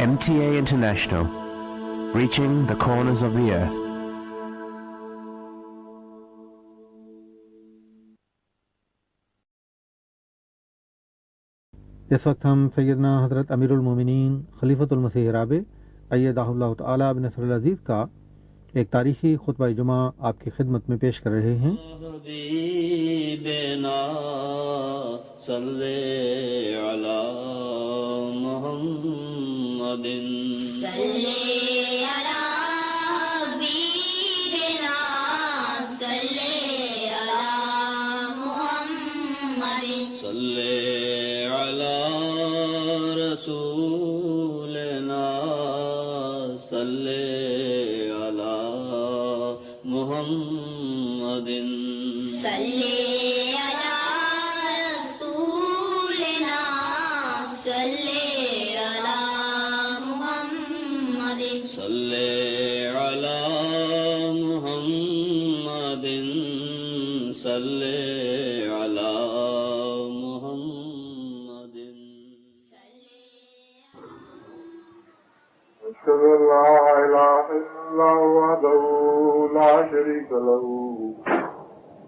MTA International, reaching the corners of the earth. اس وقت ہم سیدنا حضرت امیر المومنین خلیفۃ المسیح رابع ایدہ اللہ تعالی بنصر العزیز کا ایک تاریخی خطبہ جمعہ آپ کی خدمت میں پیش کر رہے ہیں۔ حبیبنا صلی علی محمد صلی علی حبیبنا صلی علی محمد صلی علی رسولنا صلی محمد صلی علی رسولنا صلی علی محمد صلی علی محمد صلی علی محمد أشهد أن لا إله إلا الله وحده لا شريك له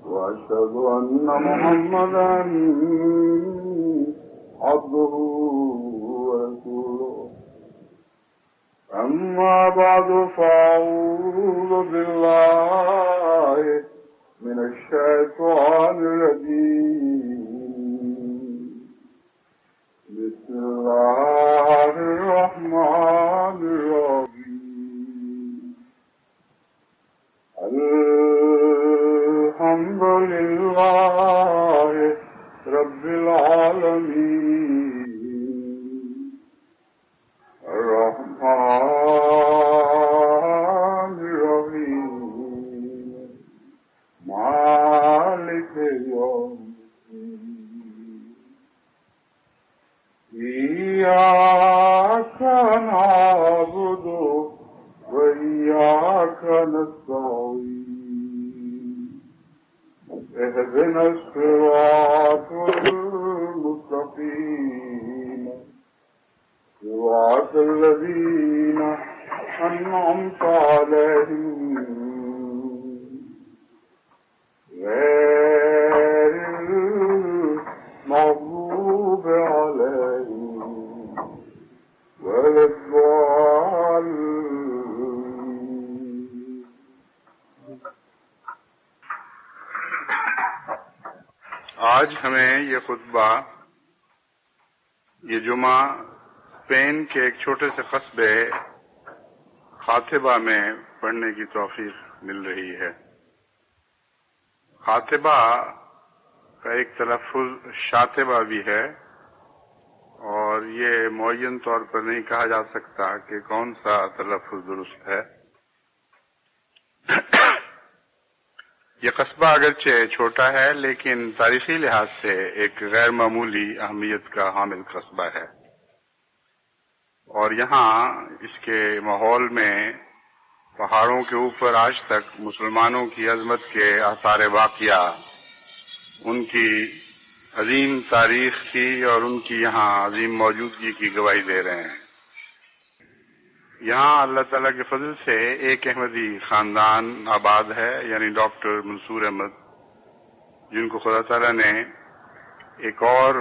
وأشهد أن محمدا عبده ورسوله أما بعد فأعوذ بالله من الشيطان الرجيم بسم الله الرحمن الرحيم الحمد لله رب العالمين الرحمن الرحيم مالك يوم إياك نعبد وإياك نستعين اهدنا الصراط المستقيم صراط الذين أنعمت عليهم غير المغضوب عليهم ولا الضالين۔ آج ہمیں یہ خطبہ یہ جمعہ اسپین کے ایک چھوٹے سے قصبے خاتبہ میں پڑھنے کی توفیق مل رہی ہے۔ خاتبہ کا ایک تلفظ شاطبہ بھی ہے، اور یہ معین طور پر نہیں کہا جا سکتا کہ کون سا تلفظ درست ہے۔ یہ قصبہ اگرچہ چھوٹا ہے لیکن تاریخی لحاظ سے ایک غیر معمولی اہمیت کا حامل قصبہ ہے، اور یہاں اس کے ماحول میں پہاڑوں کے اوپر آج تک مسلمانوں کی عظمت کے آثار واقعہ، ان کی عظیم تاریخ کی اور ان کی یہاں عظیم موجودگی کی گواہی دے رہے ہیں۔ یہاں اللہ تعالیٰ کے فضل سے ایک احمدی خاندان آباد ہے، یعنی ڈاکٹر منصور احمد، جن کو خدا تعالیٰ نے ایک اور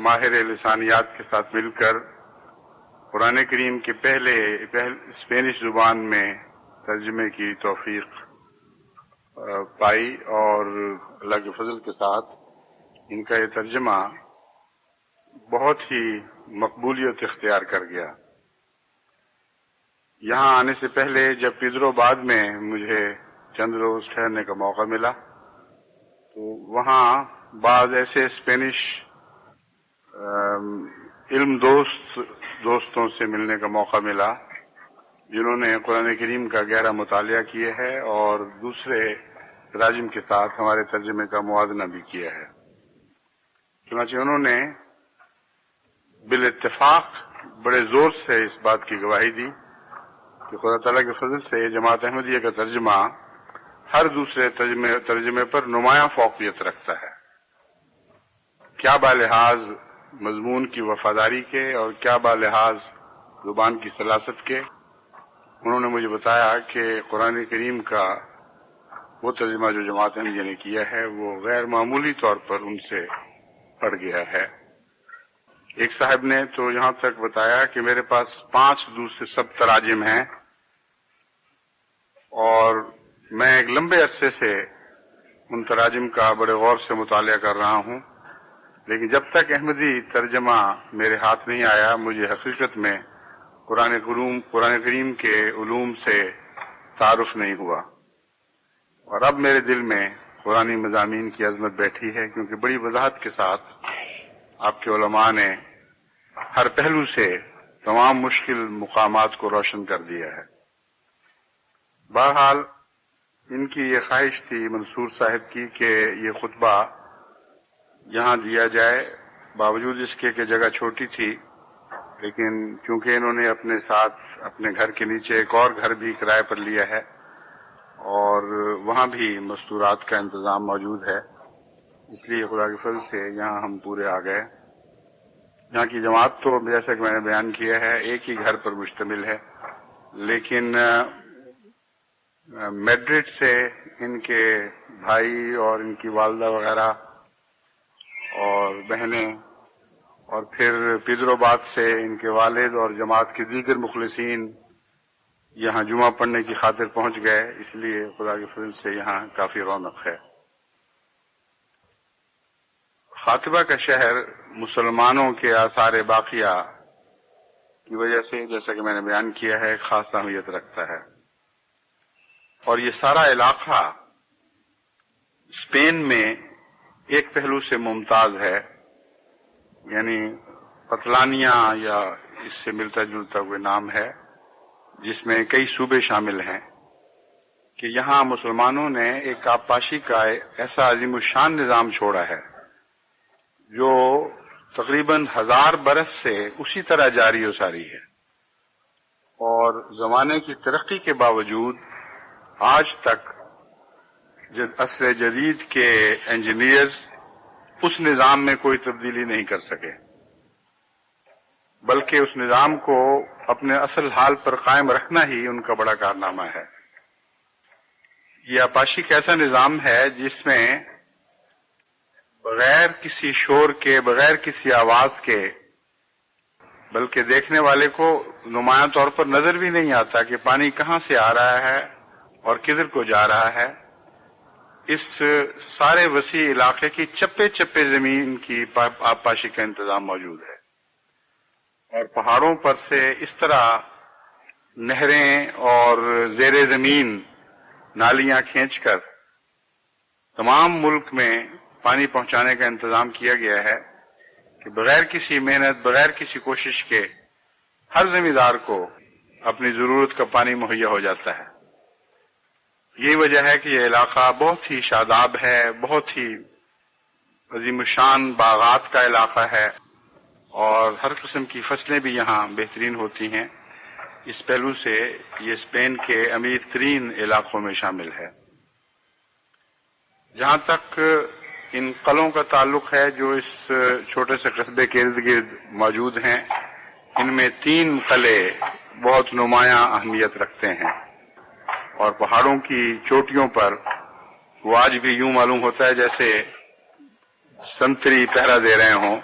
ماہر لسانیات کے ساتھ مل کر قرآن کریم کے پہلے اسپینش زبان میں ترجمے کی توفیق پائی، اور اللہ کے فضل کے ساتھ ان کا یہ ترجمہ بہت ہی مقبولیت اختیار کر گیا۔ یہاں آنے سے پہلے جب پیدروباد میں مجھے چند روز ٹھہرنے کا موقع ملا تو وہاں بعض ایسے اسپینش علم دوستوں سے ملنے کا موقع ملا جنہوں نے قرآن کریم کا گہرا مطالعہ کیا ہے اور دوسرے تراجم کے ساتھ ہمارے ترجمے کا موازنہ بھی کیا ہے۔ چنانچہ انہوں نے بالاتفاق بڑے زور سے اس بات کی گواہی دی کہ خدا تعالیٰ کے فضل سے جماعت احمدیہ کا ترجمہ ہر دوسرے ترجمے پر نمایاں فوقیت رکھتا ہے، کیا بالحاظ مضمون کی وفاداری کے اور کیا بالحاظ زبان کی سلاست کے. انہوں نے مجھے بتایا کہ قرآن کریم کا وہ ترجمہ جو جماعت احمدیہ نے کیا ہے وہ غیر معمولی طور پر ان سے پڑ گیا ہے. ایک صاحب نے تو یہاں تک بتایا کہ میرے پاس 5 دوسرے سب تراجم ہیں اور میں ایک لمبے عرصے سے ان تراجم کا بڑے غور سے مطالعہ کر رہا ہوں، لیکن جب تک احمدی ترجمہ میرے ہاتھ نہیں آیا مجھے حقیقت میں قرآن کریم کے علوم سے تعارف نہیں ہوا. اور اب میرے دل میں قرآنی مضامین کی عظمت بیٹھی ہے، کیونکہ بڑی وضاحت کے ساتھ آپ کے علماء نے ہر پہلو سے تمام مشکل مقامات کو روشن کر دیا ہے. بہرحال ان کی یہ خواہش تھی منصور صاحب کی کہ یہ خطبہ یہاں دیا جائے، باوجود اس کے کہ جگہ چھوٹی تھی، لیکن چونکہ انہوں نے اپنے ساتھ اپنے گھر کے نیچے ایک اور گھر بھی کرائے پر لیا ہے اور وہاں بھی مستورات کا انتظام موجود ہے، اس لیے خدا کے فضل سے یہاں ہم پورے آ گئے. یہاں کی جماعت تو جیسا کہ میں نے بیان کیا ہے ایک ہی گھر پر مشتمل ہے، لیکن میڈرڈ سے ان کے بھائی اور ان کی والدہ وغیرہ اور بہنیں اور پھر پیدروباد سے ان کے والد اور جماعت کے دیگر مخلصین یہاں جمعہ پڑھنے کی خاطر پہنچ گئے، اس لیے خدا کے فضل سے یہاں کافی رونق ہے. خاطبہ کا شہر مسلمانوں کے آثار باقیہ کی وجہ سے جیسا کہ میں نے بیان کیا ہے خاص اہمیت رکھتا ہے، اور یہ سارا علاقہ اسپین میں ایک پہلو سے ممتاز ہے، یعنی پتلانیہ یا اس سے ملتا جلتا کوئی نام ہے جس میں کئی صوبے شامل ہیں، کہ یہاں مسلمانوں نے ایک آبپاشی کا ایسا عظیم الشان نظام چھوڑا ہے جو تقریباً 1000 برس سے اسی طرح جاری و ساری ہے، اور زمانے کی ترقی کے باوجود آج تک عصر جدید کے انجینئرز اس نظام میں کوئی تبدیلی نہیں کر سکے، بلکہ اس نظام کو اپنے اصل حال پر قائم رکھنا ہی ان کا بڑا کارنامہ ہے. یہ آبپاشی کا ایسا نظام ہے جس میں بغیر کسی شور کے، بغیر کسی آواز کے، بلکہ دیکھنے والے کو نمایاں طور پر نظر بھی نہیں آتا کہ پانی کہاں سے آ رہا ہے اور کدھر کو جا رہا ہے، اس سارے وسیع علاقے کی چپے چپے زمین کی آبپاشی کا انتظام موجود ہے، اور پہاڑوں پر سے اس طرح نہریں اور زیر زمین نالیاں کھینچ کر تمام ملک میں پانی پہنچانے کا انتظام کیا گیا ہے کہ بغیر کسی محنت، بغیر کسی کوشش کے ہر زمیندار کو اپنی ضرورت کا پانی مہیا ہو جاتا ہے. یہی وجہ ہے کہ یہ علاقہ بہت ہی شاداب ہے، بہت ہی عظیم الشان باغات کا علاقہ ہے، اور ہر قسم کی فصلیں بھی یہاں بہترین ہوتی ہیں. اس پہلو سے یہ اسپین کے امیر ترین علاقوں میں شامل ہے. جہاں تک ان قلعوں کا تعلق ہے جو اس چھوٹے سے قصبے کے ارد گرد موجود ہیں، ان میں 3 قلعے بہت نمایاں اہمیت رکھتے ہیں، اور پہاڑوں کی چوٹیوں پر وہ آج بھی یوں معلوم ہوتا ہے جیسے سنتری پہرا دے رہے ہوں.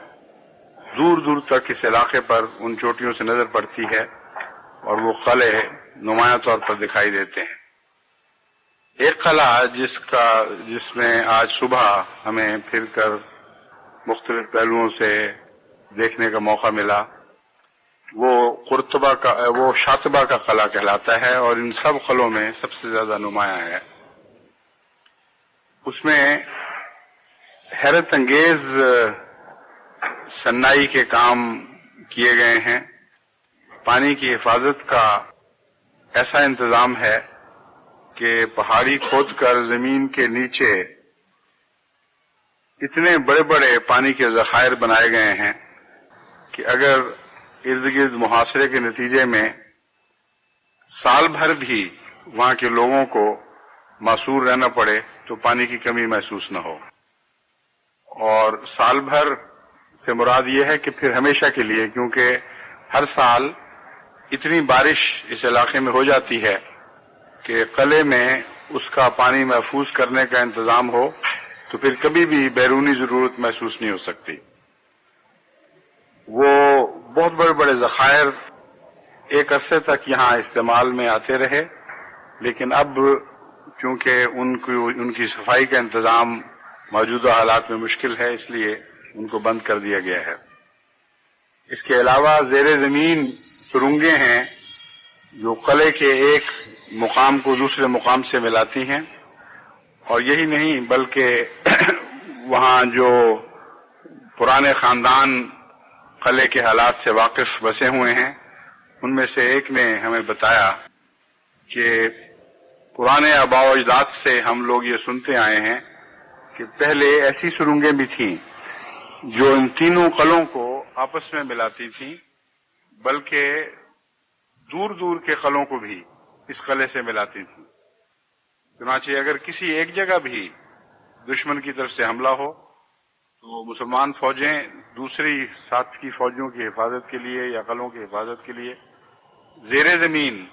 دور دور تک اس علاقے پر ان چوٹیوں سے نظر پڑتی ہے اور وہ قلعے نمایاں طور پر دکھائی دیتے ہیں. ایک قلعہ جس میں آج صبح ہمیں پھر کر مختلف پہلوؤں سے دیکھنے کا موقع ملا، وہ شاطبہ کا قلعہ کہلاتا ہے، اور ان سب قلعوں میں سب سے زیادہ نمایاں ہے. اس میں حیرت انگیز صناعی کے کام کیے گئے ہیں. پانی کی حفاظت کا ایسا انتظام ہے کہ پہاڑی کھود کر زمین کے نیچے اتنے بڑے بڑے پانی کے ذخائر بنائے گئے ہیں کہ اگر ارد گرد محاصرے کے نتیجے میں سال بھر بھی وہاں کے لوگوں کو معصور رہنا پڑے تو پانی کی کمی محسوس نہ ہو. اور سال بھر سے مراد یہ ہے کہ پھر ہمیشہ کے لیے، کیونکہ ہر سال اتنی بارش اس علاقے میں ہو جاتی ہے کہ قلعے میں اس کا پانی محفوظ کرنے کا انتظام ہو تو پھر کبھی بھی بیرونی ضرورت محسوس نہیں ہو سکتی. وہ بہت بڑے بڑے ذخائر ایک عرصے تک یہاں استعمال میں آتے رہے، لیکن اب چونکہ ان کی صفائی کا انتظام موجودہ حالات میں مشکل ہے، اس لیے ان کو بند کر دیا گیا ہے. اس کے علاوہ زیر زمین سرنگیں ہیں جو قلعے کے ایک مقام کو دوسرے مقام سے ملاتی ہیں، اور یہی نہیں بلکہ وہاں جو پرانے خاندان قلعے کے حالات سے واقف بسے ہوئے ہیں، ان میں سے ایک نے ہمیں بتایا کہ پرانے آباء و اجداد سے ہم لوگ یہ سنتے آئے ہیں کہ پہلے ایسی سرنگیں بھی تھیں جو ان تینوں قلعوں کو آپس میں ملاتی تھیں، بلکہ دور دور کے قلعوں کو بھی اس قلعے سے ملاتی تھیں. چنانچہ اگر کسی ایک جگہ بھی دشمن کی طرف سے حملہ ہو تو مسلمان فوجیں دوسری ساتھ کی فوجوں کی حفاظت کے لیے یا قلعوں کی حفاظت کے لیے زیر زمین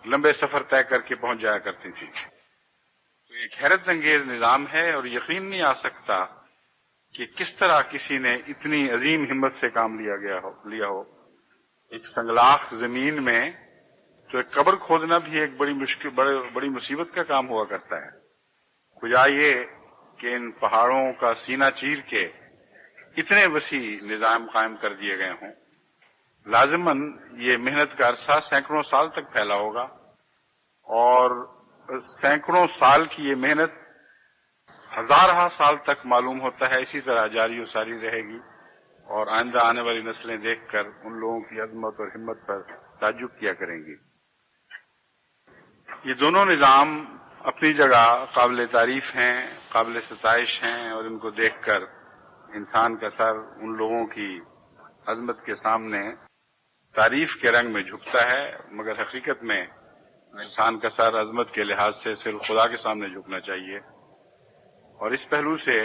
لمبے سفر طے کر کے پہنچ جایا کرتی تھی. تو ایک حیرت انگیز نظام ہے، اور یقین نہیں آ سکتا کہ کس طرح کسی نے اتنی عظیم ہمت سے کام لیا ہو. ایک سنگلاخ زمین میں تو ایک قبر کھودنا بھی ایک بڑی مصیبت کا کام ہوا کرتا ہے. خدا یہ کہ ان پہاڑوں کا سینہ چیر کے اتنے وسیع نظام قائم کر دیے گئے ہوں. لازماً یہ محنت کا عرصہ سینکڑوں سال تک پھیلا ہوگا، اور سینکڑوں سال کی یہ محنت ہزارہ سال تک معلوم ہوتا ہے اسی طرح جاری و ساری رہے گی، اور آئندہ آنے والی نسلیں دیکھ کر ان لوگوں کی عظمت اور ہمت پر تعجب کیا کریں گی. یہ دونوں نظام اپنی جگہ قابل تعریف ہیں، قابل ستائش ہیں، اور ان کو دیکھ کر انسان کا سر ان لوگوں کی عظمت کے سامنے تعریف کے رنگ میں جھکتا ہے، مگر حقیقت میں انسان کا سر عظمت کے لحاظ سے صرف خدا کے سامنے جھکنا چاہیے. اور اس پہلو سے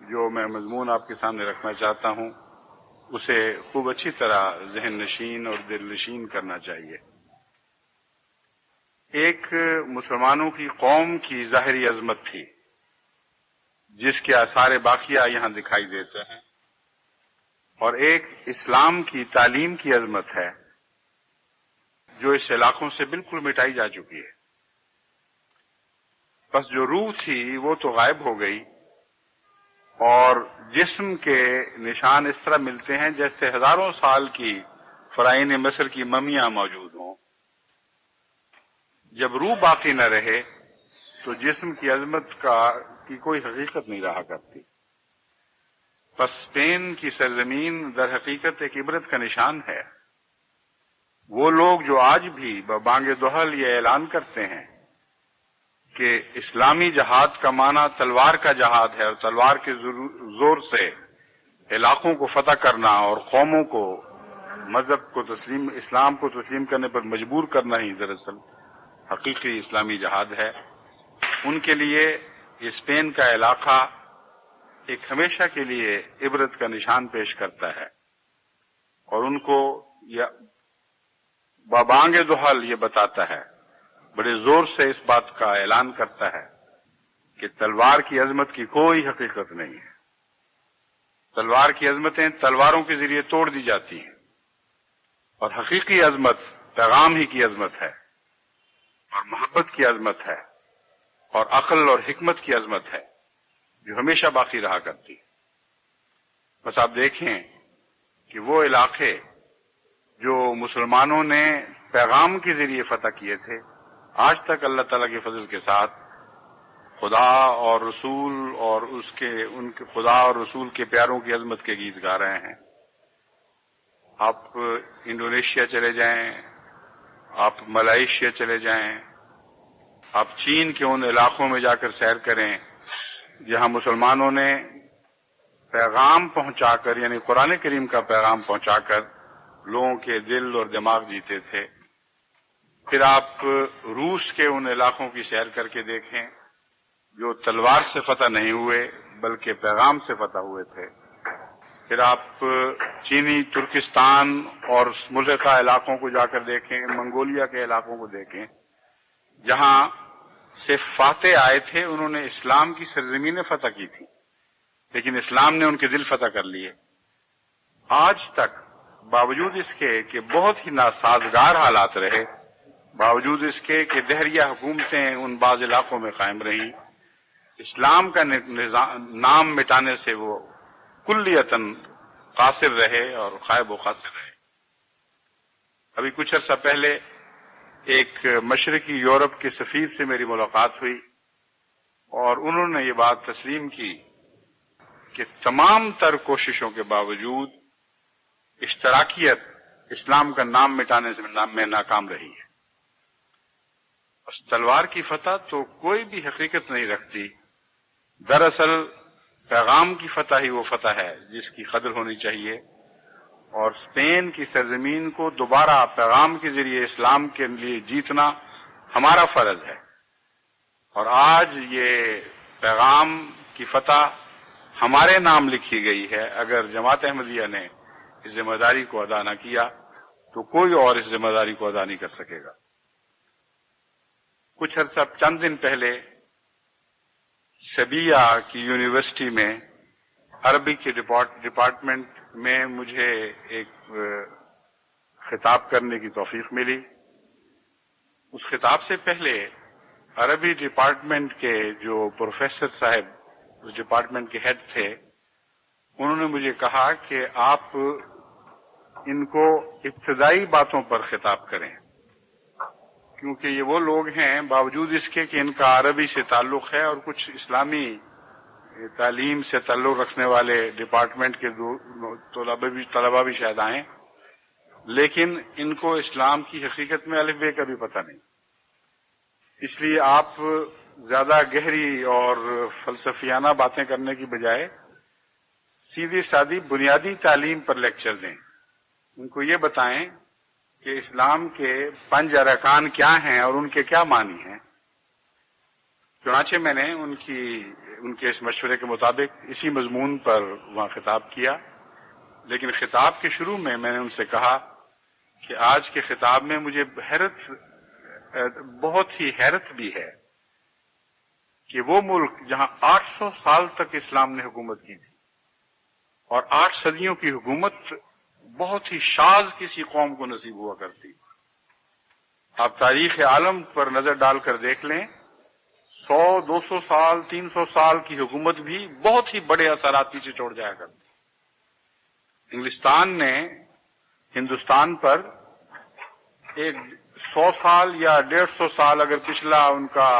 جو میں مضمون آپ کے سامنے رکھنا چاہتا ہوں اسے خوب اچھی طرح ذہن نشین اور دل نشین کرنا چاہیے. ایک مسلمانوں کی قوم کی ظاہری عظمت تھی جس کے آثار باقیہ یہاں دکھائی دیتے ہیں، اور ایک اسلام کی تعلیم کی عظمت ہے جو اس علاقوں سے بالکل مٹائی جا چکی ہے. بس جو روح تھی وہ تو غائب ہو گئی، اور جسم کے نشان اس طرح ملتے ہیں جیسے ہزاروں سال کی فرعین مصر کی ممیاں موجود ہوں. جب روح باقی نہ رہے تو جسم کی عظمت کی کوئی حقیقت نہیں رہا کرتی. بس اسپین کی سرزمین در حقیقت ایک عبرت کا نشان ہے. وہ لوگ جو آج بھی بانگ دہل یہ اعلان کرتے ہیں کہ اسلامی جہاد کا معنی تلوار کا جہاد ہے، اور تلوار کے زور سے علاقوں کو فتح کرنا اور قوموں کو مذہب کو اسلام کو تسلیم کرنے پر مجبور کرنا ہی دراصل حقیقی اسلامی جہاد ہے، ان کے لیے اسپین کا علاقہ ایک ہمیشہ کے لیے عبرت کا نشان پیش کرتا ہے. اور ان کو بابانگ دہل یہ بتاتا ہے، بڑے زور سے اس بات کا اعلان کرتا ہے کہ تلوار کی عظمت کی کوئی حقیقت نہیں ہے. تلوار کی عظمتیں تلواروں کے ذریعے توڑ دی جاتی ہیں، اور حقیقی عظمت پیغام ہی کی عظمت ہے، اور محبت کی عظمت ہے، اور عقل اور حکمت کی عظمت ہے جو ہمیشہ باقی رہا کرتی. بس آپ دیکھیں کہ وہ علاقے جو مسلمانوں نے پیغام کے ذریعے فتح کیے تھے، آج تک اللہ تعالیٰ کے فضل کے ساتھ خدا اور رسول اور ان کے خدا اور رسول کے پیاروں کی عظمت کے گیت گا رہے ہیں. آپ انڈونیشیا چلے جائیں، آپ ملائیشیا چلے جائیں، آپ چین کے ان علاقوں میں جا کر سیر کریں جہاں مسلمانوں نے پیغام پہنچا کر، یعنی قرآن کریم کا پیغام پہنچا کر لوگوں کے دل اور دماغ جیتے تھے. پھر آپ روس کے ان علاقوں کی سیر کر کے دیکھیں جو تلوار سے فتح نہیں ہوئے بلکہ پیغام سے فتح ہوئے تھے. پھر آپ چینی ترکستان اور ملحقہ علاقوں کو جا کر دیکھیں، منگولیا کے علاقوں کو دیکھیں، جہاں سے فاتح آئے تھے، انہوں نے اسلام کی سرزمینیں فتح کی تھی، لیکن اسلام نے ان کے دل فتح کر لیے۔ آج تک باوجود اس کے کہ بہت ہی ناسازگار حالات رہے، باوجود اس کے کہ دہریہ حکومتیں ان بعض علاقوں میں قائم رہیں، اسلام کا نام مٹانے سے وہ کلیتاً قاصر رہے اور خائب و خاسر رہے۔ ابھی کچھ عرصہ پہلے ایک مشرقی یورپ کے سفیر سے میری ملاقات ہوئی اور انہوں نے یہ بات تسلیم کی کہ تمام تر کوششوں کے باوجود اشتراکیت اسلام کا نام مٹانے میں ناکام رہی ہے۔ اس تلوار کی فتح تو کوئی بھی حقیقت نہیں رکھتی، دراصل پیغام کی فتح ہی وہ فتح ہے جس کی قدر ہونی چاہیے، اور اسپین کی سرزمین کو دوبارہ پیغام کے ذریعے اسلام کے لیے جیتنا ہمارا فرض ہے، اور آج یہ پیغام کی فتح ہمارے نام لکھی گئی ہے۔ اگر جماعت احمدیہ نے اس ذمہ داری کو ادا نہ کیا تو کوئی اور اس ذمہ داری کو ادا نہیں کر سکے گا۔ کچھ عرصہ چند دن پہلے سبیہ کی یونیورسٹی میں عربی کے ڈپارٹمنٹ میں مجھے ایک خطاب کرنے کی توفیق ملی۔ اس خطاب سے پہلے عربی ڈپارٹمنٹ کے جو پروفیسر صاحب اس ڈپارٹمنٹ کے ہیڈ تھے، انہوں نے مجھے کہا کہ آپ ان کو ابتدائی باتوں پر خطاب کریں، کیونکہ یہ وہ لوگ ہیں باوجود اس کے کہ ان کا عربی سے تعلق ہے اور کچھ اسلامی تعلیم سے تعلق رکھنے والے ڈپارٹمنٹ کے طلبہ بھی شاید آئیں، لیکن ان کو اسلام کی حقیقت میں الف بے کا بھی پتہ نہیں۔ اس لیے آپ زیادہ گہری اور فلسفیانہ باتیں کرنے کی بجائے سیدھی سادی بنیادی تعلیم پر لیکچر دیں، ان کو یہ بتائیں کہ اسلام کے 5 ارکان کیا ہیں اور ان کے کیا معنی ہیں۔ چنانچہ میں نے ان کے اس مشورے کے مطابق اسی مضمون پر وہاں خطاب کیا، لیکن خطاب کے شروع میں نے ان سے کہا کہ آج کے خطاب میں مجھے بہت ہی حیرت بھی ہے کہ وہ ملک جہاں 800 سال تک اسلام نے حکومت کی تھی اور 8 صدیوں کی حکومت بہت ہی شاذ کسی قوم کو نصیب ہوا کرتی، آپ تاریخ عالم پر نظر ڈال کر دیکھ لیں، 100 200 سال 300 سال کی حکومت بھی بہت ہی بڑے اثرات پیچھے چھوڑ جایا کرتی۔ انگلستان نے ہندوستان پر ایک 100 سال یا 150 سال اگر پچھلا ان کا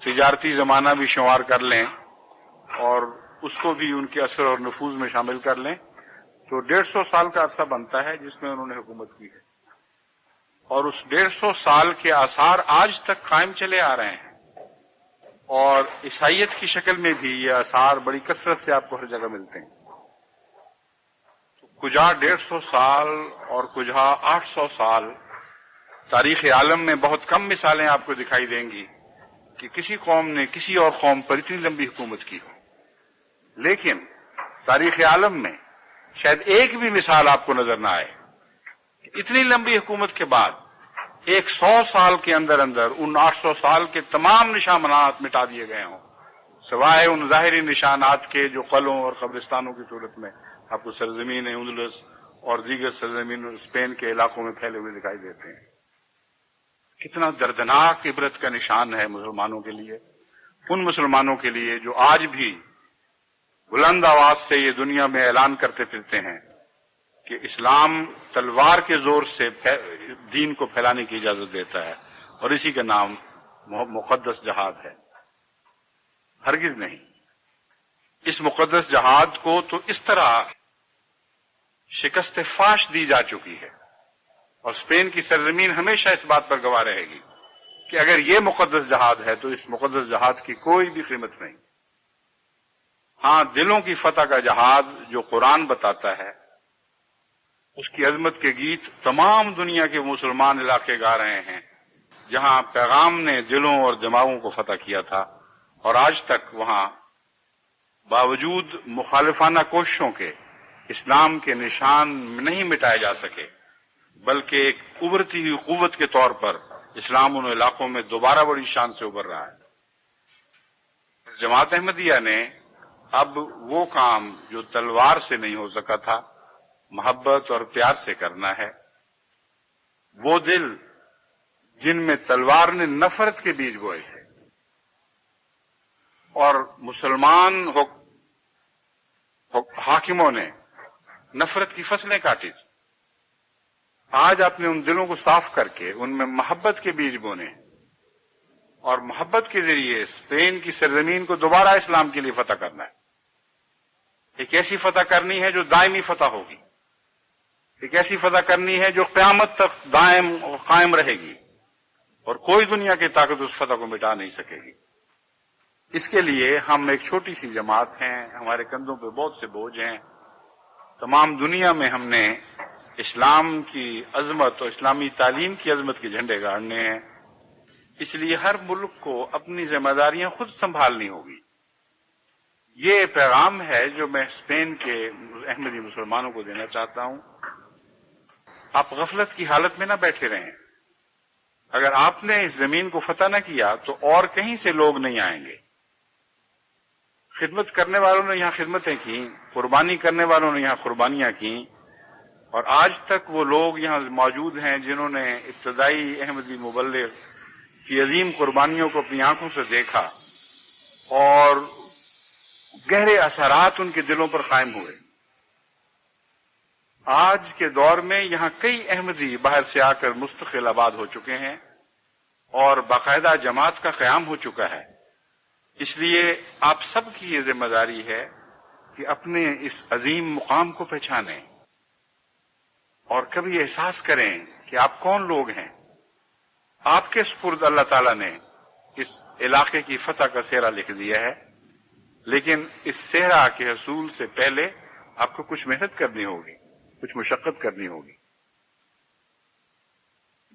تجارتی زمانہ بھی شمار کر لیں اور اس کو بھی ان کے اثر اور نفوذ میں شامل کر لیں تو 150 سال کا عرصہ بنتا ہے جس میں انہوں نے حکومت کی ہے، اور اس 150 سال کے آثار آج تک قائم چلے آ رہے ہیں، اور عیسائیت کی شکل میں بھی یہ آثار بڑی کثرت سے آپ کو ہر جگہ ملتے ہیں۔ تو کجا 150 سال اور کجا 800 سال، تاریخ عالم میں بہت کم مثالیں آپ کو دکھائی دیں گی کہ کسی قوم نے کسی اور قوم پر اتنی لمبی حکومت کی ہو، لیکن تاریخ عالم میں شاید ایک بھی مثال آپ کو نظر نہ آئے کہ اتنی لمبی حکومت کے بعد 100 سال کے اندر ان 800 سال کے تمام نشانات مٹا دیے گئے ہوں، سوائے ان ظاہری نشانات کے جو قلعوں اور قبرستانوں کی صورت میں آپ کو سرزمین اندلس اور دیگر سرزمین اسپین کے علاقوں میں پھیلے ہوئے دکھائی دیتے ہیں۔ کتنا دردناک عبرت کا نشان ہے مسلمانوں کے لیے، ان مسلمانوں کے لیے جو آج بھی بلند آواز سے یہ دنیا میں اعلان کرتے پھرتے ہیں کہ اسلام تلوار کے زور سے دین کو پھیلانے کی اجازت دیتا ہے اور اسی کا نام مقدس جہاد ہے۔ ہرگز نہیں، اس مقدس جہاد کو تو اس طرح شکست فاش دی جا چکی ہے، اور اسپین کی سرزمین ہمیشہ اس بات پر گواہ رہے گی کہ اگر یہ مقدس جہاد ہے تو اس مقدس جہاد کی کوئی بھی قیمت نہیں۔ ہاں، دلوں کی فتح کا جہاد جو قرآن بتاتا ہے، اس کی عظمت کے گیت تمام دنیا کے مسلمان علاقے گا رہے ہیں، جہاں پیغام نے دلوں اور دماغوں کو فتح کیا تھا، اور آج تک وہاں باوجود مخالفانہ کوششوں کے اسلام کے نشان نہیں مٹائے جا سکے، بلکہ ایک ابھرتی ہوئی قوت کے طور پر اسلام ان علاقوں میں دوبارہ بڑی شان سے ابھر رہا ہے۔ جماعت احمدیہ نے اب وہ کام جو تلوار سے نہیں ہو سکا تھا، محبت اور پیار سے کرنا ہے۔ وہ دل جن میں تلوار نے نفرت کے بیج بوئے تھے اور مسلمان حاکموں نے نفرت کی فصلیں کاٹی تھی، آج آپ نے ان دلوں کو صاف کر کے ان میں محبت کے بیج بونے اور محبت کے ذریعے اسپین کی سرزمین کو دوبارہ اسلام کے لیے فتح کرنا ہے۔ ایک ایسی فتح کرنی ہے جو دائمی فتح ہوگی، ایک ایسی فتح کرنی ہے جو قیامت تک دائم اور قائم رہے گی، اور کوئی دنیا کی طاقت اس فتح کو مٹا نہیں سکے گی۔ اس کے لیے ہم ایک چھوٹی سی جماعت ہیں، ہمارے کندھوں پہ بہت سے بوجھ ہیں۔ تمام دنیا میں ہم نے اسلام کی عظمت اور اسلامی تعلیم کی عظمت کے جھنڈے گاڑنے ہیں، اس لیے ہر ملک کو اپنی ذمہ داریاں خود سنبھالنی ہوگی۔ یہ پیغام ہے جو میں اسپین کے احمدی مسلمانوں کو دینا چاہتا ہوں۔ آپ غفلت کی حالت میں نہ بیٹھے رہیں۔ اگر آپ نے اس زمین کو فتح نہ کیا تو اور کہیں سے لوگ نہیں آئیں گے۔ خدمت کرنے والوں نے یہاں خدمتیں کی، قربانی کرنے والوں نے یہاں قربانیاں کی، اور آج تک وہ لوگ یہاں موجود ہیں جنہوں نے ابتدائی احمدی مبلغ کی عظیم قربانیوں کو اپنی آنکھوں سے دیکھا اور گہرے اثرات ان کے دلوں پر قائم ہوئے۔ آج کے دور میں یہاں کئی احمدی باہر سے آ کر مستقل آباد ہو چکے ہیں اور باقاعدہ جماعت کا قیام ہو چکا ہے۔ اس لیے آپ سب کی یہ ذمہ داری ہے کہ اپنے اس عظیم مقام کو پہچانیں اور کبھی احساس کریں کہ آپ کون لوگ ہیں۔ آپ کے سپرد اللہ تعالیٰ نے اس علاقے کی فتح کا سہرا لکھ دیا ہے، لیکن اس صحرا کے حصول سے پہلے آپ کو کچھ محنت کرنی ہوگی، کچھ مشقت کرنی ہوگی۔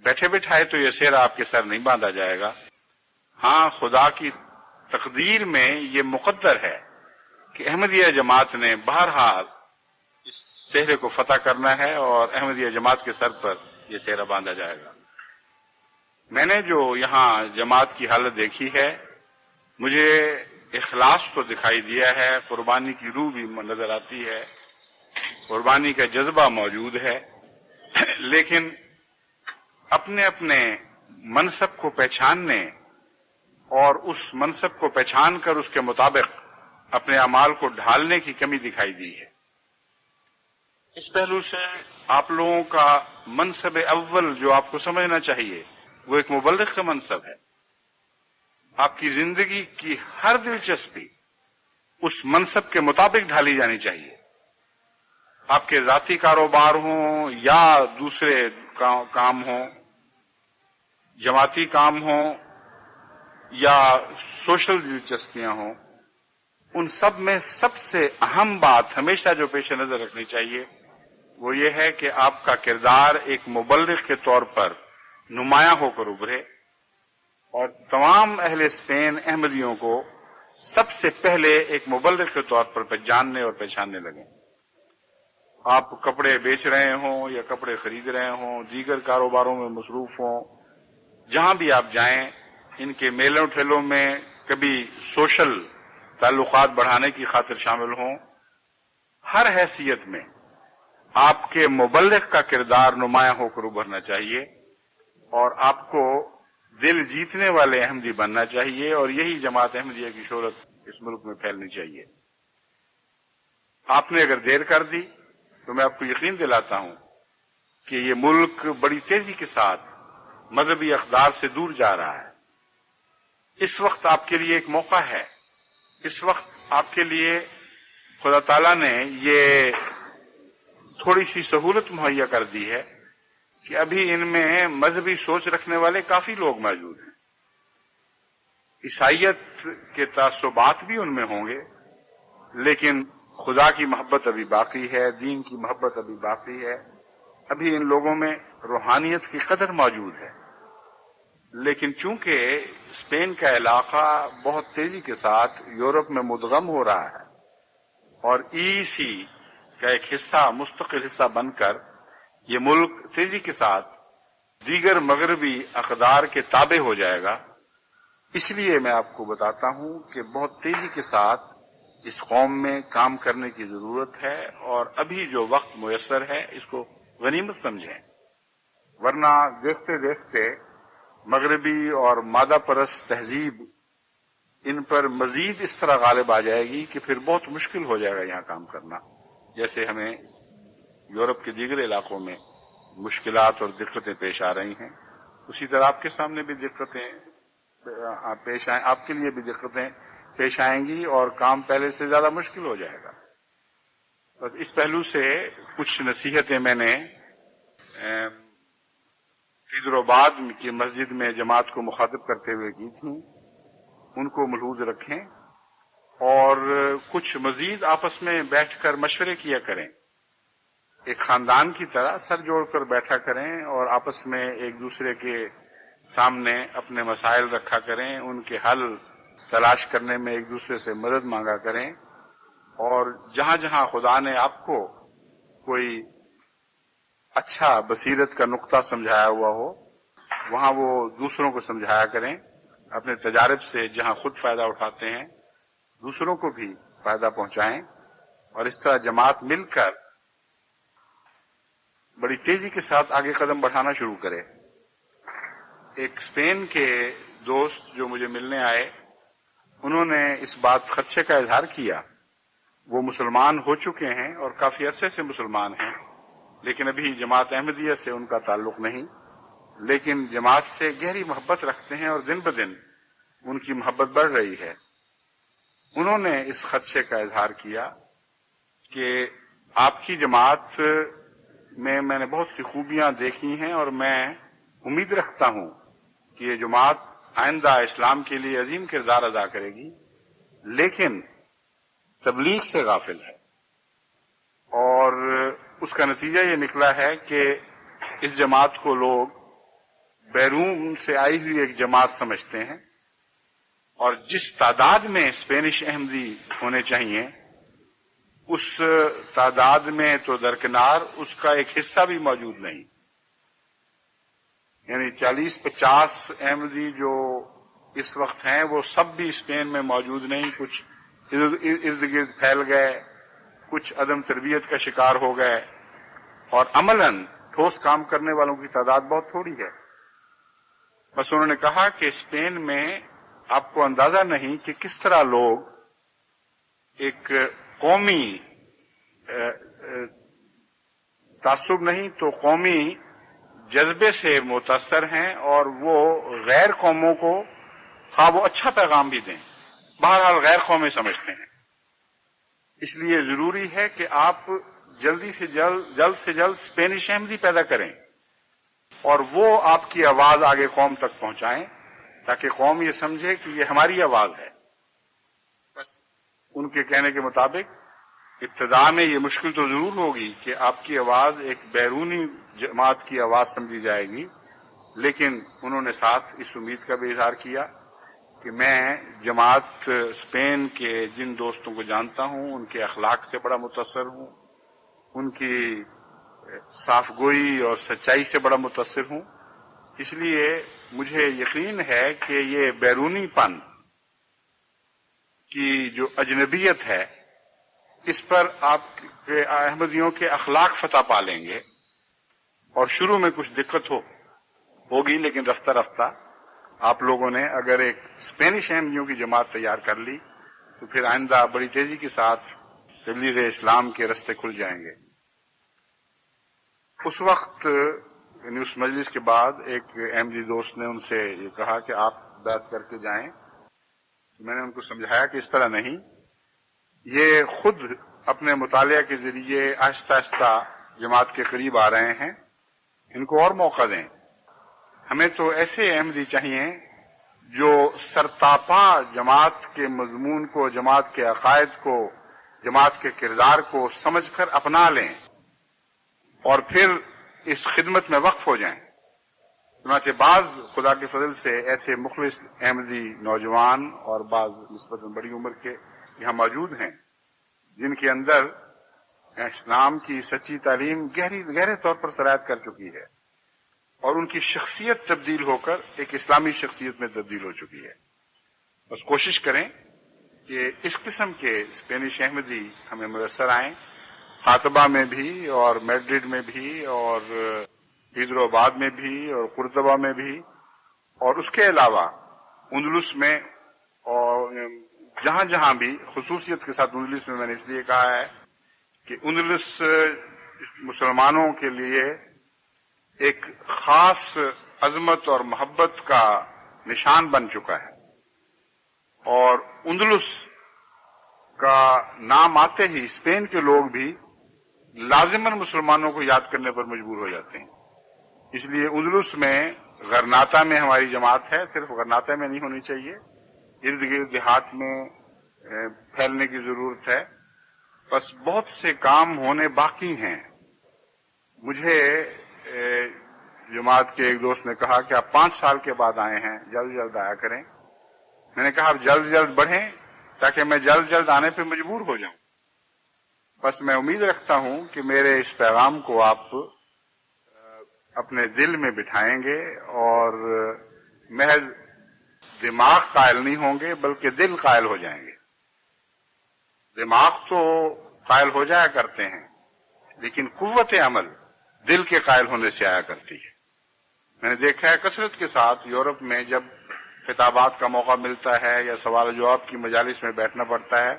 بیٹھے بٹھائے تو یہ صحرا آپ کے سر نہیں باندھا جائے گا۔ ہاں، خدا کی تقدیر میں یہ مقدر ہے کہ احمدیہ جماعت نے بہرحال اس صحرے کو فتح کرنا ہے اور احمدیہ جماعت کے سر پر یہ صحرا باندھا جائے گا۔ میں نے جو یہاں جماعت کی حالت دیکھی ہے، مجھے اخلاص تو دکھائی دیا ہے، قربانی کی روح بھی نظر آتی ہے، قربانی کا جذبہ موجود ہے، لیکن اپنے اپنے منصب کو پہچاننے اور اس منصب کو پہچان کر اس کے مطابق اپنے اعمال کو ڈھالنے کی کمی دکھائی دی ہے۔ اس پہلو سے آپ لوگوں کا منصب اول جو آپ کو سمجھنا چاہیے وہ ایک مبلغ کا منصب ہے۔ آپ کی زندگی کی ہر دلچسپی اس منصب کے مطابق ڈھالی جانی چاہیے۔ آپ کے ذاتی کاروبار ہوں یا دوسرے کام ہوں، جماعتی کام ہوں یا سوشل دلچسپیاں ہوں، ان سب میں سب سے اہم بات ہمیشہ جو پیش نظر رکھنی چاہیے وہ یہ ہے کہ آپ کا کردار ایک مبلغ کے طور پر نمایاں ہو کر ابھرے اور تمام اہل اسپین احمدیوں کو سب سے پہلے ایک مبلغ کے طور پر جاننے اور پہچاننے لگیں۔ آپ کپڑے بیچ رہے ہوں یا کپڑے خرید رہے ہوں، دیگر کاروباروں میں مصروف ہوں، جہاں بھی آپ جائیں، ان کے میلوں ٹھیلوں میں کبھی سوشل تعلقات بڑھانے کی خاطر شامل ہوں، ہر حیثیت میں آپ کے مبلغ کا کردار نمایاں ہو کر ابھرنا چاہیے اور آپ کو دل جیتنے والے احمدی بننا چاہیے، اور یہی جماعت احمدیہ کی شہرت اس ملک میں پھیلنی چاہیے۔ آپ نے اگر دیر کر دی تو میں آپ کو یقین دلاتا ہوں کہ یہ ملک بڑی تیزی کے ساتھ مذہبی اقدار سے دور جا رہا ہے۔ اس وقت آپ کے لیے ایک موقع ہے، اس وقت آپ کے لیے خدا تعالیٰ نے یہ تھوڑی سی سہولت مہیا کر دی ہے کہ ابھی ان میں مذہبی سوچ رکھنے والے کافی لوگ موجود ہیں۔ عیسائیت کے تعصبات بھی ان میں ہوں گے، لیکن خدا کی محبت ابھی باقی ہے، دین کی محبت ابھی باقی ہے، ابھی ان لوگوں میں روحانیت کی قدر موجود ہے۔ لیکن چونکہ اسپین کا علاقہ بہت تیزی کے ساتھ یورپ میں مدغم ہو رہا ہے اور ای سی کا ایک حصہ، مستقل حصہ بن کر یہ ملک تیزی کے ساتھ دیگر مغربی اقدار کے تابع ہو جائے گا. اس لیے میں آپ کو بتاتا ہوں کہ بہت تیزی کے ساتھ اس قوم میں کام کرنے کی ضرورت ہے، اور ابھی جو وقت میسر ہے اس کو غنیمت سمجھیں، ورنہ دیکھتے دیکھتے مغربی اور مادہ پرست تہذیب ان پر مزید اس طرح غالب آ جائے گی کہ پھر بہت مشکل ہو جائے گا یہاں کام کرنا. جیسے ہمیں یورپ کے دیگر علاقوں میں مشکلات اور دقتیں پیش آ رہی ہیں، اسی طرح آپ کے سامنے بھی دقتیں پیش آئیں، آپ کے لیے بھی دقتیں پیش آئیں گی اور کام پہلے سے زیادہ مشکل ہو جائے گا. بس اس پہلو سے کچھ نصیحتیں میں نے حیدرآباد کی مسجد میں جماعت کو مخاطب کرتے ہوئے کی تھیں، ان کو ملحوظ رکھیں، اور کچھ مزید آپس میں بیٹھ کر مشورے کیا کریں. ایک خاندان کی طرح سر جوڑ کر بیٹھا کریں اور آپس میں ایک دوسرے کے سامنے اپنے مسائل رکھا کریں، ان کے حل تلاش کرنے میں ایک دوسرے سے مدد مانگا کریں، اور جہاں جہاں خدا نے آپ کو کوئی اچھا بصیرت کا نقطہ سمجھایا ہوا ہو وہاں وہ دوسروں کو سمجھایا کریں. اپنے تجارب سے جہاں خود فائدہ اٹھاتے ہیں دوسروں کو بھی فائدہ پہنچائیں، اور اس طرح جماعت مل کر بڑی تیزی کے ساتھ آگے قدم بڑھانا شروع کرے. ایک اسپین کے دوست جو مجھے ملنے آئے، انہوں نے اس بات خدشے کا اظہار کیا. وہ مسلمان ہو چکے ہیں اور کافی عرصے سے مسلمان ہیں، لیکن ابھی جماعت احمدیہ سے ان کا تعلق نہیں، لیکن جماعت سے گہری محبت رکھتے ہیں اور دن بدن ان کی محبت بڑھ رہی ہے. انہوں نے اس خدشے کا اظہار کیا کہ آپ کی جماعت میں نے بہت سی خوبیاں دیکھی ہیں، اور میں امید رکھتا ہوں کہ یہ جماعت آئندہ اسلام کے لیے عظیم کردار ادا کرے گی، لیکن تبلیغ سے غافل ہے. اور اس کا نتیجہ یہ نکلا ہے کہ اس جماعت کو لوگ بیرون سے آئی ہوئی ایک جماعت سمجھتے ہیں، اور جس تعداد میں اسپینش احمدی ہونے چاہیے اس تعداد میں تو درکنار اس کا ایک حصہ بھی موجود نہیں. یعنی 40-50 احمدی جو اس وقت ہیں وہ سب بھی اسپین میں موجود نہیں، کچھ ارد گرد پھیل گئے، کچھ عدم تربیت کا شکار ہو گئے، اور عملاً ٹھوس کام کرنے والوں کی تعداد بہت تھوڑی ہے. بس انہوں نے کہا کہ اسپین میں آپ کو اندازہ نہیں کہ کس طرح لوگ ایک قومی تعصب نہیں تو قومی جذبے سے متاثر ہیں، اور وہ غیر قوموں کو خواہ وہ اچھا پیغام بھی دیں بہرحال غیر قومیں سمجھتے ہیں. اس لیے ضروری ہے کہ آپ جلد سے جلد اسپینش احمدی پیدا کریں، اور وہ آپ کی آواز آگے قوم تک پہنچائیں تاکہ قوم یہ سمجھے کہ یہ ہماری آواز ہے. بس ان کے کہنے کے مطابق ابتدا میں یہ مشکل تو ضرور ہوگی کہ آپ کی آواز ایک بیرونی جماعت کی آواز سمجھی جائے گی، لیکن انہوں نے ساتھ اس امید کا بھی اظہار کیا کہ میں جماعت اسپین کے جن دوستوں کو جانتا ہوں ان کے اخلاق سے بڑا متاثر ہوں، ان کی صاف گوئی اور سچائی سے بڑا متاثر ہوں. اس لیے مجھے یقین ہے کہ یہ بیرونی پن کی جو اجنبیت ہے اس پر آپ کے احمدیوں کے اخلاق فتح پا لیں گے، اور شروع میں کچھ دقت ہوگی، لیکن رفتہ رفتہ آپ لوگوں نے اگر ایک اسپینش احمدیوں کی جماعت تیار کر لی تو پھر آئندہ بڑی تیزی کے ساتھ تبلیغ اسلام کے رستے کھل جائیں گے. اس وقت یعنی اس مجلس کے بعد ایک احمدی دوست نے ان سے یہ کہا کہ آپ بیعت کر کے جائیں. میں نے ان کو سمجھایا کہ اس طرح نہیں، یہ خود اپنے مطالعہ کے ذریعے آہستہ آہستہ جماعت کے قریب آ رہے ہیں، ان کو اور موقع دیں. ہمیں تو ایسے احمدی چاہیے جو سرتاپا جماعت کے مضمون کو، جماعت کے عقائد کو، جماعت کے کردار کو سمجھ کر اپنا لیں اور پھر اس خدمت میں وقف ہو جائیں. چنانچہ بعض خدا کے فضل سے ایسے مخلص احمدی نوجوان اور بعض نسبتاً بڑی عمر کے یہاں موجود ہیں جن کے اندر اسلام کی سچی تعلیم گہرے طور پر سرایت کر چکی ہے اور ان کی شخصیت تبدیل ہو کر ایک اسلامی شخصیت میں تبدیل ہو چکی ہے. بس کوشش کریں کہ اس قسم کے اسپینش احمدی ہمیں میسر آئیں، خاطبہ میں بھی اور میڈرڈ میں بھی اور حیدرآباد میں بھی اور قرطبہ میں بھی، اور اس کے علاوہ اندلس میں، اور جہاں جہاں بھی خصوصیت کے ساتھ اندلس میں نے اس لیے کہا ہے کہ اندلس مسلمانوں کے لیے ایک خاص عظمت اور محبت کا نشان بن چکا ہے، اور اندلس کا نام آتے ہی اسپین کے لوگ بھی لازماً مسلمانوں کو یاد کرنے پر مجبور ہو جاتے ہیں. اس لیے اندلس میں غرناطہ میں ہماری جماعت ہے، صرف غرناطہ میں نہیں ہونی چاہیے، ارد گرد دیہات میں پھیلنے کی ضرورت ہے. بس بہت سے کام ہونے باقی ہیں. مجھے جماعت کے ایک دوست نے کہا کہ آپ 5 سال کے بعد آئے ہیں، جلد جلد آیا کریں. میں نے کہا آپ جلد جلد بڑھیں تاکہ میں جلد جلد آنے پہ مجبور ہو جاؤں. بس میں امید رکھتا ہوں کہ میرے اس پیغام کو آپ اپنے دل میں بٹھائیں گے اور محض دماغ قائل نہیں ہوں گے بلکہ دل قائل ہو جائیں گے. دماغ تو قائل ہو جایا کرتے ہیں لیکن قوت عمل دل کے قائل ہونے سے آیا کرتی ہے. میں نے دیکھا ہے کثرت کے ساتھ یورپ میں جب خطابات کا موقع ملتا ہے یا سوال و جواب کی مجالس میں بیٹھنا پڑتا ہے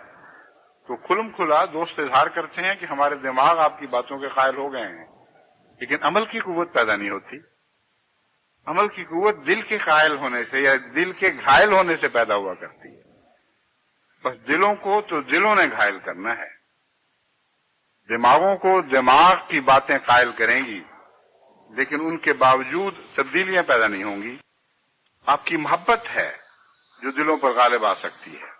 تو کھلم کھلا دوست اظہار کرتے ہیں کہ ہمارے دماغ آپ کی باتوں کے قائل ہو گئے ہیں، لیکن عمل کی قوت پیدا نہیں ہوتی. عمل کی قوت دل کے قائل ہونے سے یا دل کے گھائل ہونے سے پیدا ہوا کرتی ہے. بس دلوں کو تو دلوں نے گھائل کرنا ہے، دماغوں کو دماغ کی باتیں قائل کریں گی لیکن ان کے باوجود تبدیلیاں پیدا نہیں ہوں گی. آپ کی محبت ہے جو دلوں پر غالب آ سکتی ہے،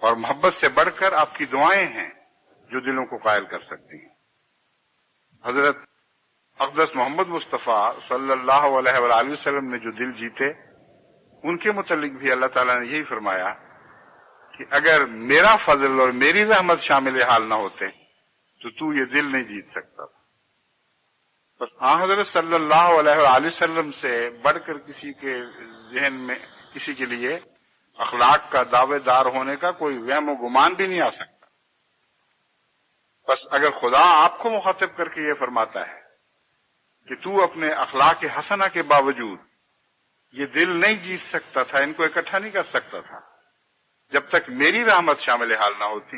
اور محبت سے بڑھ کر آپ کی دعائیں ہیں جو دلوں کو قائل کر سکتی ہیں. حضرت اقدس محمد مصطفیٰ صلی اللہ علیہ وآلہ وسلم نے جو دل جیتے ان کے متعلق بھی اللہ تعالیٰ نے یہی فرمایا کہ اگر میرا فضل اور میری رحمت شامل حال نہ ہوتے تو یہ دل نہیں جیت سکتا تھا. بس حضرت صلی اللہ علیہ وآلہ وسلم سے بڑھ کر کسی کے ذہن میں کسی کے لیے اخلاق کا دعوے دار ہونے کا کوئی وہم و گمان بھی نہیں آ سکتا. بس اگر خدا آپ کو مخاطب کر کے یہ فرماتا ہے کہ تو اپنے اخلاق حسنہ کے باوجود یہ دل نہیں جیت سکتا تھا، ان کو اکٹھا نہیں کر سکتا تھا جب تک میری رحمت شامل حال نہ ہوتی،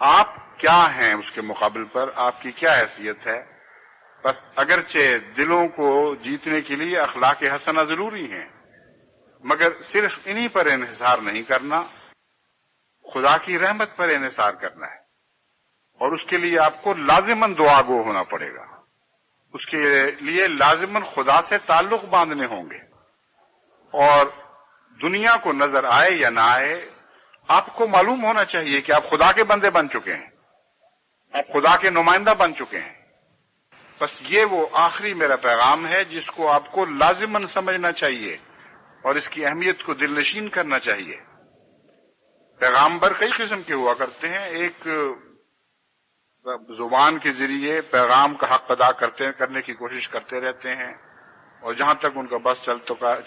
آپ کیا ہیں اس کے مقابل پر، آپ کی کیا حیثیت ہے. بس اگرچہ دلوں کو جیتنے کے لیے اخلاق حسنہ ضروری ہیں مگر صرف انہی پر انحصار نہیں کرنا، خدا کی رحمت پر انحصار کرنا ہے، اور اس کے لیے آپ کو لازماً دعا گو ہونا پڑے گا. اس کے لیے لازماً خدا سے تعلق باندھنے ہوں گے، اور دنیا کو نظر آئے یا نہ آئے آپ کو معلوم ہونا چاہیے کہ آپ خدا کے بندے بن چکے ہیں، آپ خدا کے نمائندہ بن چکے ہیں. بس یہ وہ آخری میرا پیغام ہے جس کو آپ کو لازماً سمجھنا چاہیے اور اس کی اہمیت کو دل نشین کرنا چاہیے. پیغامبر کئی قسم کے ہوا کرتے ہیں، ایک زبان کے ذریعے پیغام کا حق ادا کرنے کی کوشش کرتے رہتے ہیں اور جہاں تک ان کا بس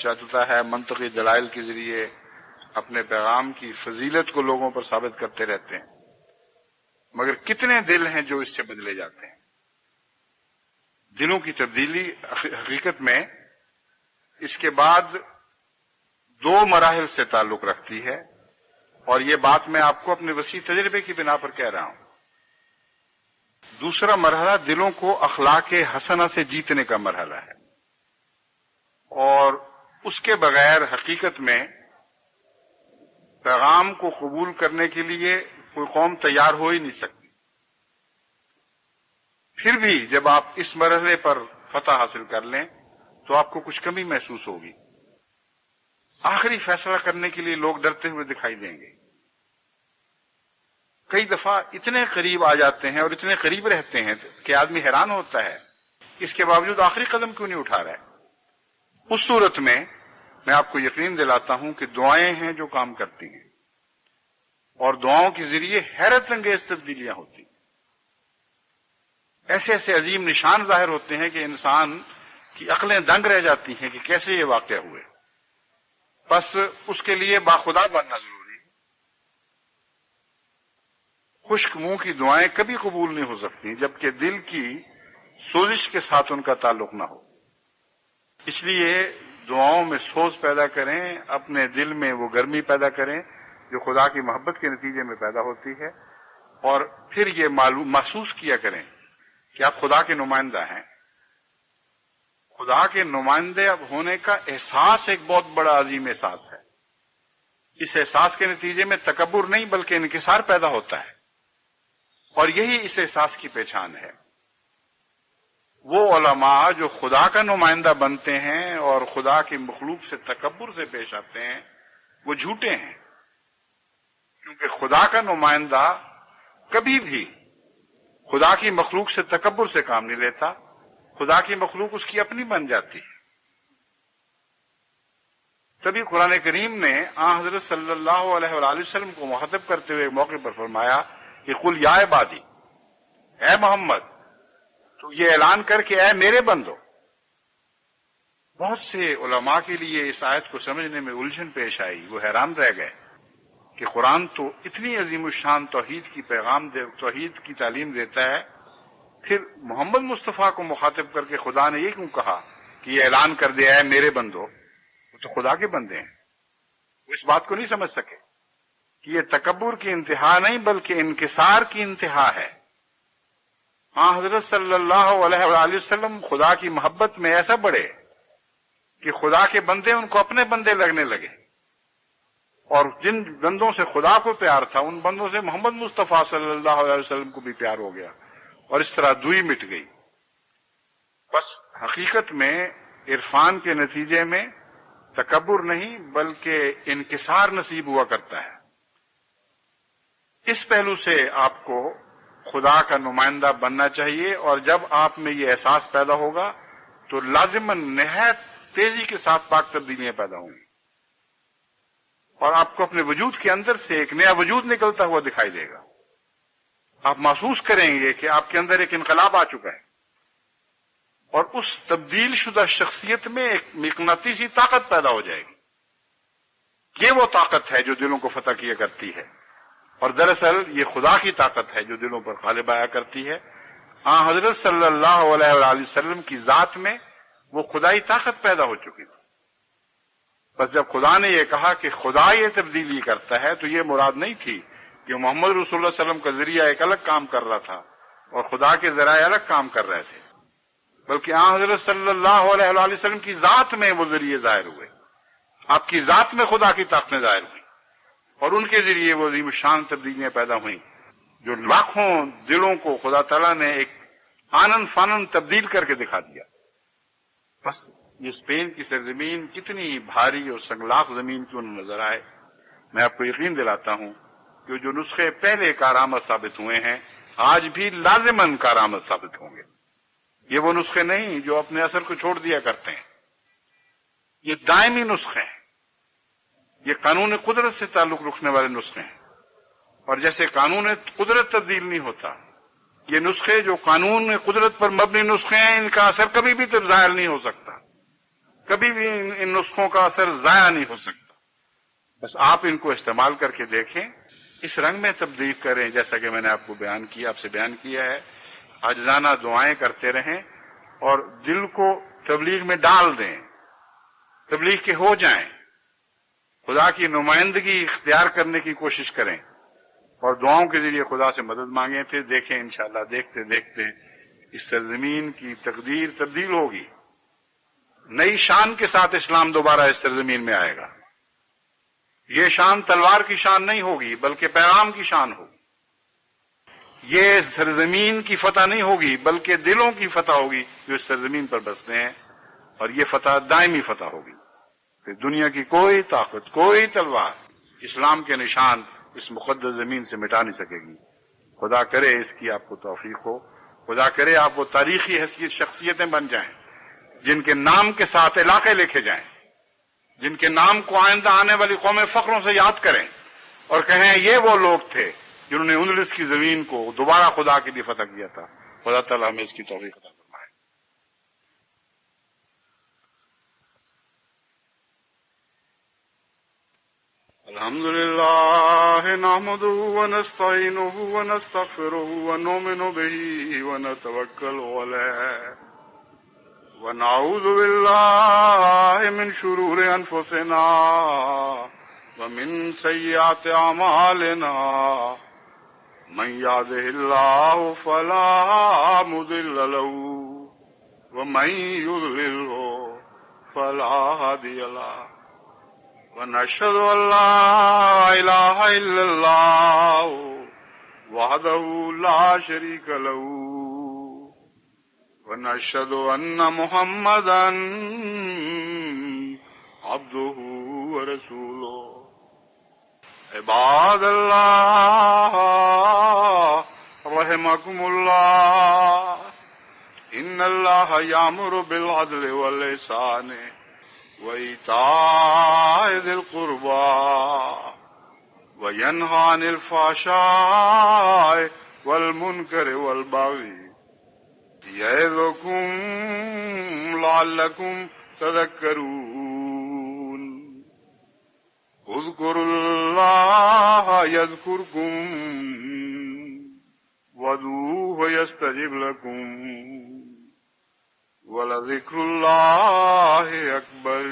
چلتا ہے منطقی دلائل کے ذریعے اپنے پیغام کی فضیلت کو لوگوں پر ثابت کرتے رہتے ہیں. مگر کتنے دل ہیں جو اس سے بدلے جاتے ہیں. دلوں کی تبدیلی حقیقت میں اس کے بعد 2 مراحل سے تعلق رکھتی ہے، اور یہ بات میں آپ کو اپنے وسیع تجربے کی بنا پر کہہ رہا ہوں. دوسرا مرحلہ دلوں کو اخلاق حسنہ سے جیتنے کا مرحلہ ہے، اور اس کے بغیر حقیقت میں پیغام کو قبول کرنے کے لیے کوئی قوم تیار ہو ہی نہیں سکتی. پھر بھی جب آپ اس مرحلے پر فتح حاصل کر لیں تو آپ کو کچھ کمی محسوس ہوگی. آخری فیصلہ کرنے کے لیے لوگ ڈرتے ہوئے دکھائی دیں گے. کئی دفعہ اتنے قریب آ جاتے ہیں اور اتنے قریب رہتے ہیں کہ آدمی حیران ہوتا ہے اس کے باوجود آخری قدم کیوں نہیں اٹھا رہا ہے. اس صورت میں آپ کو یقین دلاتا ہوں کہ دعائیں ہیں جو کام کرتی ہیں، اور دعاؤں کے ذریعے حیرت انگیز تبدیلیاں ہوتی ہیں. ایسے ایسے عظیم نشان ظاہر ہوتے ہیں کہ انسان کی عقلیں دنگ رہ جاتی ہیں کہ کیسے یہ واقع ہوئے. بس اس کے لیے باخدا بننا ضروری ہے. خشک منہ کی دعائیں کبھی قبول نہیں ہو سکتی جبکہ دل کی سوزش کے ساتھ ان کا تعلق نہ ہو. اس لیے دعاؤں میں سوز پیدا کریں، اپنے دل میں وہ گرمی پیدا کریں جو خدا کی محبت کے نتیجے میں پیدا ہوتی ہے، اور پھر یہ محسوس کیا کریں کہ آپ خدا کے نمائندہ ہیں. خدا کے نمائندے اب ہونے کا احساس ایک بہت بڑا عظیم احساس ہے. اس احساس کے نتیجے میں تکبر نہیں بلکہ انکسار پیدا ہوتا ہے، اور یہی اس احساس کی پہچان ہے. وہ علماء جو خدا کا نمائندہ بنتے ہیں اور خدا کی مخلوق سے تکبر سے پیش آتے ہیں وہ جھوٹے ہیں، کیونکہ خدا کا نمائندہ کبھی بھی خدا کی مخلوق سے تکبر سے کام نہیں لیتا. خدا کی مخلوق اس کی اپنی بن جاتی ہے. تبھی قرآن کریم نے حضرت صلی اللہ علیہ وآلہ وسلم کو مخاطب کرتے ہوئے موقع پر فرمایا کہ قل یا عبادی، اے محمد تو یہ اعلان کر کے اے میرے بندو. بہت سے علماء کے لیے اس آیت کو سمجھنے میں الجھن پیش آئی. وہ حیران رہ گئے کہ قرآن تو اتنی عظیم الشان توحید کی تعلیم دیتا ہے، پھر محمد مصطفیٰ کو مخاطب کر کے خدا نے یہ کیوں کہا کہ یہ اعلان کر دیا ہے میرے بندو؟ وہ تو خدا کے بندے ہیں. وہ اس بات کو نہیں سمجھ سکے کہ یہ تکبر کی انتہا نہیں بلکہ انکسار کی انتہا ہے. حضرت صلی اللہ علیہ وآلہ وسلم خدا کی محبت میں ایسا بڑھے کہ خدا کے بندے ان کو اپنے بندے لگنے لگے، اور جن بندوں سے خدا کو پیار تھا ان بندوں سے محمد مصطفیٰ صلی اللہ علیہ وسلم کو بھی پیار ہو گیا، اور اس طرح دوئی مٹ گئی. بس حقیقت میں عرفان کے نتیجے میں تکبر نہیں بلکہ انکسار نصیب ہوا کرتا ہے. اس پہلو سے آپ کو خدا کا نمائندہ بننا چاہیے، اور جب آپ میں یہ احساس پیدا ہوگا تو لازماً نہایت تیزی کے ساتھ پاک تبدیلیاں پیدا ہوں گی، اور آپ کو اپنے وجود کے اندر سے ایک نیا وجود نکلتا ہوا دکھائی دے گا. آپ محسوس کریں گے کہ آپ کے اندر ایک انقلاب آ چکا ہے، اور اس تبدیل شدہ شخصیت میں ایک مقناطیسی طاقت پیدا ہو جائے گی. یہ وہ طاقت ہے جو دلوں کو فتح کیا کرتی ہے، اور دراصل یہ خدا کی طاقت ہے جو دلوں پر غالب آیا کرتی ہے. حضرت صلی اللہ علیہ وآلہ وسلم کی ذات میں وہ خدائی طاقت پیدا ہو چکی تھی. بس جب خدا نے یہ کہا کہ خدا یہ تبدیلی کرتا ہے تو یہ مراد نہیں تھی کہ محمد رسول اللہ صلی اللہ علیہ وسلم کا ذریعہ ایک الگ کام کر رہا تھا اور خدا کے ذرائع الگ کام کر رہے تھے، بلکہ حضرت صلی اللہ علیہ وآلہ وسلم کی ذات میں وہ ذریعے ظاہر ہوئے. آپ کی ذات میں خدا کی طاقتیں ظاہر ہوئی، اور ان کے ذریعے وہ عظیم الشان تبدیلیاں پیدا ہوئیں جو لاکھوں دلوں کو خدا تعالیٰ نے ایک آنن فانن تبدیل کر کے دکھا دیا. بس یہ اسپین کی سرزمین کتنی بھاری اور سنگلاخ زمین کیوں نہ نظر آئے، میں آپ کو یقین دلاتا ہوں کہ جو نسخے پہلے کارآمد ثابت ہوئے ہیں آج بھی لازماً کارآمد ثابت ہوں گے. یہ وہ نسخے نہیں جو اپنے اثر کو چھوڑ دیا کرتے ہیں، یہ دائمی نسخے ہیں، یہ قانون قدرت سے تعلق رکھنے والے نسخے ہیں. اور جیسے قانون قدرت تبدیل نہیں ہوتا، یہ نسخے جو قانون قدرت پر مبنی نسخے ہیں ان کا اثر کبھی بھی ظاہر نہیں ہو سکتا، کبھی بھی ان نسخوں کا اثر ضائع نہیں ہو سکتا. بس آپ ان کو استعمال کر کے دیکھیں، اس رنگ میں تبدیل کریں جیسا کہ میں نے آپ سے بیان کیا ہے. عاجزانہ دعائیں کرتے رہیں اور دل کو تبلیغ میں ڈال دیں، تبلیغ کے ہو جائیں، خدا کی نمائندگی اختیار کرنے کی کوشش کریں، اور دعاؤں کے ذریعے خدا سے مدد مانگیں. پھر دیکھیں انشاءاللہ دیکھتے دیکھتے اس سرزمین کی تقدیر تبدیل ہوگی. نئی شان کے ساتھ اسلام دوبارہ اس سرزمین میں آئے گا. یہ شان تلوار کی شان نہیں ہوگی بلکہ پیغام کی شان ہوگی. یہ سرزمین کی فتح نہیں ہوگی بلکہ دلوں کی فتح ہوگی جو اس سرزمین پر بستے ہیں، اور یہ فتح دائمی فتح ہوگی. پھر دنیا کی کوئی طاقت، کوئی تلوار اسلام کے نشان اس مقدس زمین سے مٹا نہیں سکے گی. خدا کرے اس کی آپ کو توفیق ہو. خدا کرے آپ وہ تاریخی حیثیت شخصیتیں بن جائیں جن کے نام کے ساتھ علاقے لکھے جائیں، جن کے نام کو آئندہ آنے والی قومیں فخروں سے یاد کریں اور کہیں یہ وہ لوگ تھے جنہوں نے اندلس کی زمین کو دوبارہ خدا کے لیے فتح کیا تھا. خدا تعالیٰ ہمیں اس کی توفیق عطا فرمائے. الحمد لله نحمده ونستعينه ونستغفره ونؤمن به ونتوكل عليه ونعوذ بالله من شرور أنفسنا ومن سيئات أعمالنا من يهده الله فلا مضل له ومن يضلل فلا هادي له ونشهد أن لا إله إلا الله وحده لا شريك له ونشهد أن محمدا عبده ورسوله. عباد الله رحمكم الله إن الله يأمر بالعدل والإحسان وإيتاء ذي القربى وينهى عن الفحشاء والمنكر والبغي يعظكم لعلكم تذكرون. اذكروا الله يذكركم وادعوه يستجب لكم ولذكر الله أكبر.